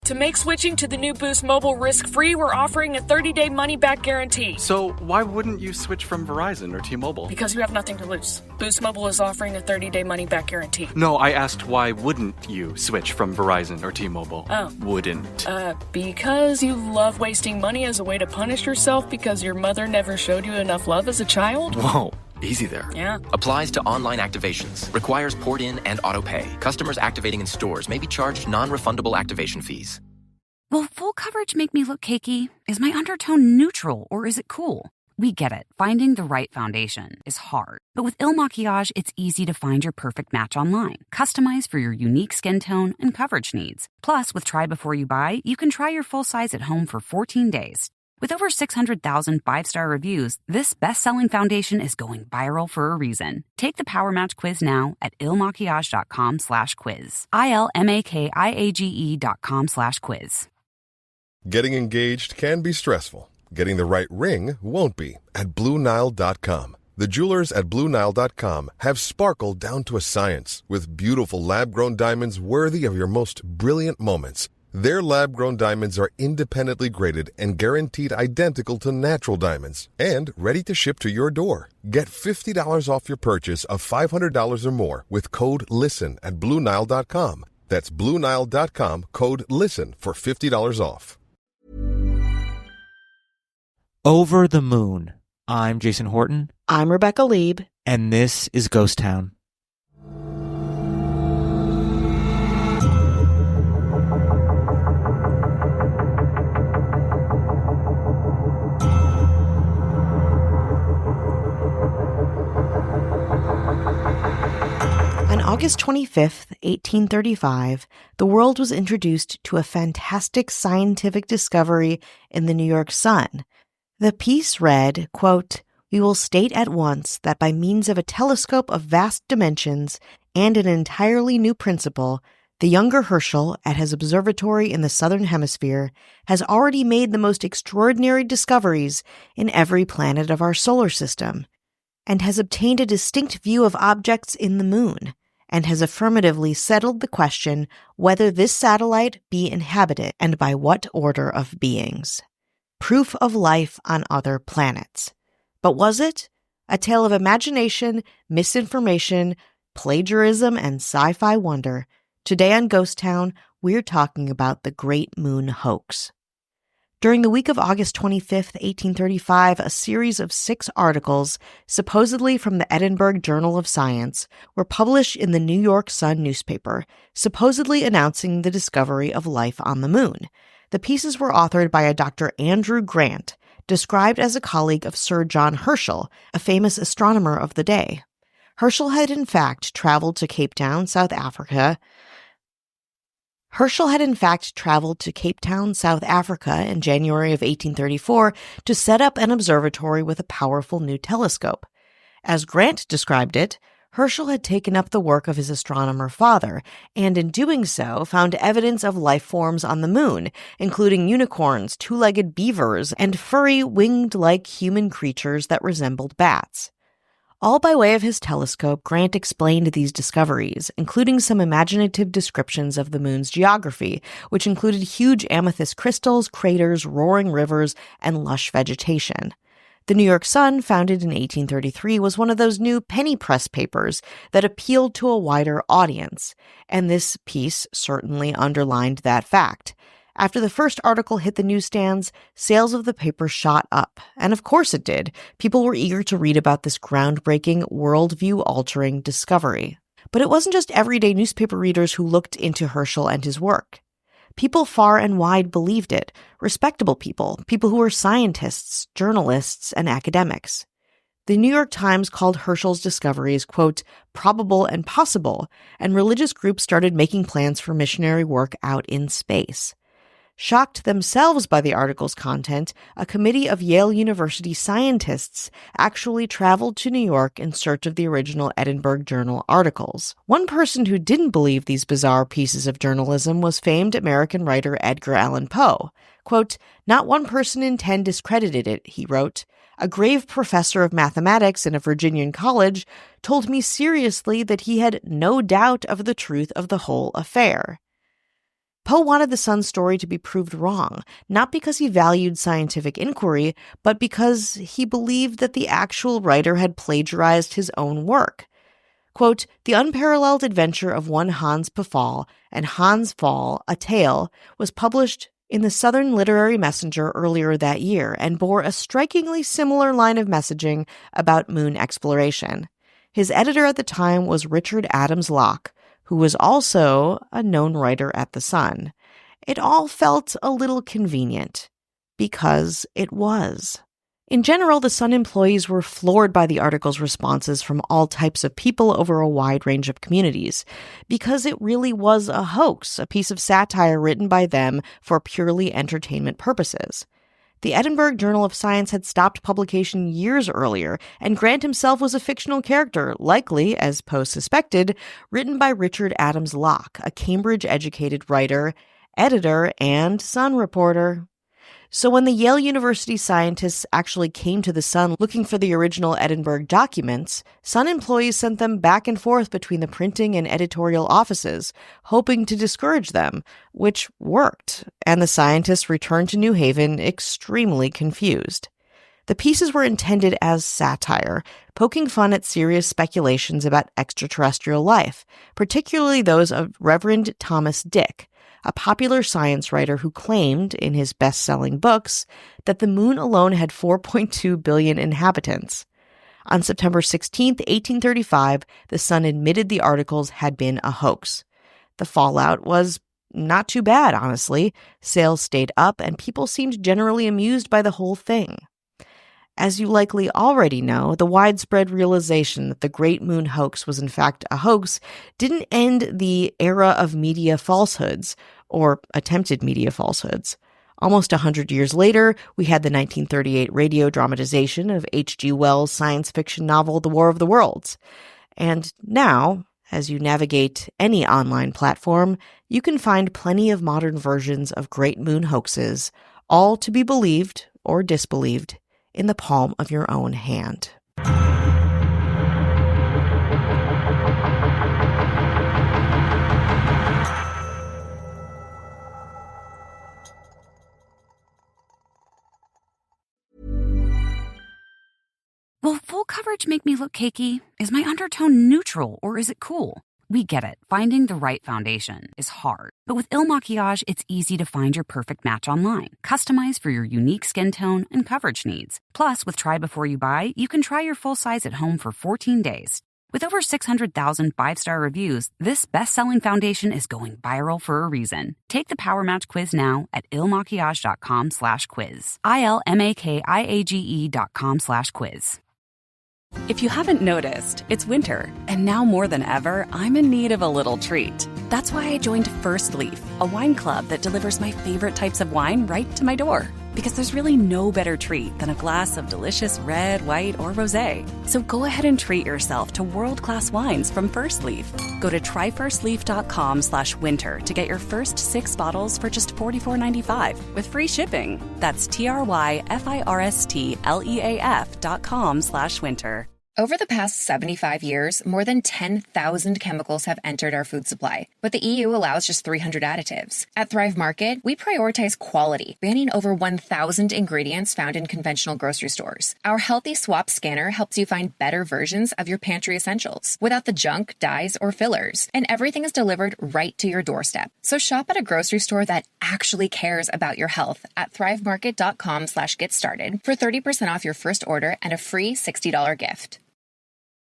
To make switching to the new Boost Mobile risk-free, we're offering a 30-day money-back guarantee. So why wouldn't you switch from Verizon or T-Mobile? Because you have nothing to lose. Boost Mobile is offering a 30-day money-back guarantee. No, I asked why wouldn't you switch from Verizon or T-Mobile? Oh. Wouldn't. Because you love wasting money as a way to punish yourself because your mother never showed you enough love as a child? Whoa. Easy there. Yeah. Applies to online activations. Requires port in and auto pay. Customers activating in stores may be charged non-refundable activation fees. Will full coverage make me look cakey? Is my undertone neutral or is it cool? We get it. Finding the right foundation is hard. But with Il Makiage, it's easy to find your perfect match online. Customized for your unique skin tone and coverage needs. Plus, with Try Before You Buy, you can try your full size at home for 14 days. With over 600,000 five-star reviews, this best-selling foundation is going viral for a reason. Take the Power Match quiz now at ilmakiage.com/quiz. ILMAKIAGE.com/quiz. Getting engaged can be stressful. Getting the right ring won't be at BlueNile.com. The jewelers at BlueNile.com have sparkle down to a science with beautiful lab-grown diamonds worthy of your most brilliant moments. Their lab-grown diamonds are independently graded and guaranteed identical to natural diamonds and ready to ship to your door. Get $50 off your purchase of $500 or more with code LISTEN at BlueNile.com. That's BlueNile.com, code LISTEN for $50 off. Over the Moon. I'm Jason Horton. I'm Rebecca Lieb. And this is Ghost Town. On August 25th, 1835, the world was introduced to a fantastic scientific discovery in the New York Sun. The piece read, quote, "We will state at once that by means of a telescope of vast dimensions and an entirely new principle, the younger Herschel, at his observatory in the southern hemisphere, has already made the most extraordinary discoveries in every planet of our solar system, and has obtained a distinct view of objects in the moon, and has affirmatively settled the question whether this satellite be inhabited and by what order of beings. Proof of life on other planets. But was it? A tale of imagination, misinformation, plagiarism, and sci-fi wonder. Today on Ghost Town, we're talking about the Great Moon Hoax. During the week of August 25th, 1835, a series of 6 articles, supposedly from the Edinburgh Journal of Science, were published in the New York Sun newspaper, supposedly announcing the discovery of life on the moon. The pieces were authored by a Dr. Andrew Grant, described as a colleague of Sir John Herschel, a famous astronomer of the day. Herschel had in fact traveled to Cape Town, South Africa, in January of 1834 to set up an observatory with a powerful new telescope. As Grant described it, Herschel had taken up the work of his astronomer father, and in doing so found evidence of life forms on the moon, including unicorns, two-legged beavers, and furry, winged-like human creatures that resembled bats. All by way of his telescope, Grant explained these discoveries, including some imaginative descriptions of the moon's geography, which included huge amethyst crystals, craters, roaring rivers, and lush vegetation. The New York Sun, founded in 1833, was one of those new penny press papers that appealed to a wider audience, and this piece certainly underlined that fact. After the first article hit the newsstands, sales of the paper shot up, and of course it did. People were eager to read about this groundbreaking, worldview-altering discovery. But it wasn't just everyday newspaper readers who looked into Herschel and his work. People far and wide believed it, respectable people who were scientists, journalists, and academics. The New York Times called Herschel's discoveries, quote, probable and possible, and religious groups started making plans for missionary work out in space. Shocked themselves by the article's content, a committee of Yale University scientists actually traveled to New York in search of the original Edinburgh Journal articles. One person who didn't believe these bizarre pieces of journalism was famed American writer Edgar Allan Poe. Quote, "Not one person in 10 discredited it," he wrote. "A grave professor of mathematics in a Virginian college told me seriously that he had no doubt of the truth of the whole affair." Poe wanted the Sun's story to be proved wrong, not because he valued scientific inquiry, but because he believed that the actual writer had plagiarized his own work. Quote, "The unparalleled adventure of one Hans Pfaall and Hans Pfaall, a tale, was published in the Southern Literary Messenger earlier that year and bore a strikingly similar line of messaging about moon exploration. His editor at the time was Richard Adams Locke, who was also a known writer at The Sun. It all felt a little convenient, because it was." In general, the Sun employees were floored by the article's responses from all types of people over a wide range of communities, because it really was a hoax, a piece of satire written by them for purely entertainment purposes. The Edinburgh Journal of Science had stopped publication years earlier, and Grant himself was a fictional character, likely, as Poe suspected, written by Richard Adams Locke, a Cambridge-educated writer, editor, and Sun reporter. So when the Yale University scientists actually came to the Sun looking for the original Edinburgh documents, Sun employees sent them back and forth between the printing and editorial offices, hoping to discourage them, which worked, and the scientists returned to New Haven extremely confused. The pieces were intended as satire, poking fun at serious speculations about extraterrestrial life, particularly those of Reverend Thomas Dick, a popular science writer who claimed, in his best-selling books, that the moon alone had 4.2 billion inhabitants. On September 16, 1835, the Sun admitted the articles had been a hoax. The fallout was not too bad, honestly. Sales stayed up, and people seemed generally amused by the whole thing. As you likely already know, the widespread realization that the Great Moon Hoax was in fact a hoax didn't end the era of media falsehoods, or attempted media falsehoods. Almost 100 years later, we had the 1938 radio dramatization of H.G. Wells' science fiction novel The War of the Worlds. And now, as you navigate any online platform, you can find plenty of modern versions of Great Moon hoaxes, all to be believed or disbelieved in the palm of your own hand. Will full coverage make me look cakey? Is my undertone neutral or is it cool? We get it. Finding the right foundation is hard. But with Il Maquillage, it's easy to find your perfect match online, customized for your unique skin tone and coverage needs. Plus, with Try Before You Buy, you can try your full size at home for 14 days. With over 600,000 five-star reviews, this best-selling foundation is going viral for a reason. Take the Power Match quiz now at ilmaquillage.com/quiz. ILMAKIAGE.com/quiz. If you haven't noticed, it's winter, and now more than ever, I'm in need of a little treat. That's why I joined First Leaf, a wine club that delivers my favorite types of wine right to my door. Because there's really no better treat than a glass of delicious red, white, or rosé. So go ahead and treat yourself to world-class wines from First Leaf. Go to tryfirstleaf.com/winter to get your first 6 bottles for just $44.95 with free shipping. That's tryfirstleaf.com/winter. Over the past 75 years, more than 10,000 chemicals have entered our food supply, but the EU allows just 300 additives. At Thrive Market, we prioritize quality, banning over 1,000 ingredients found in conventional grocery stores. Our Healthy Swap scanner helps you find better versions of your pantry essentials without the junk, dyes, or fillers, and everything is delivered right to your doorstep. So shop at a grocery store that actually cares about your health at thrivemarket.com/get started for 30% off your first order and a free $60 gift.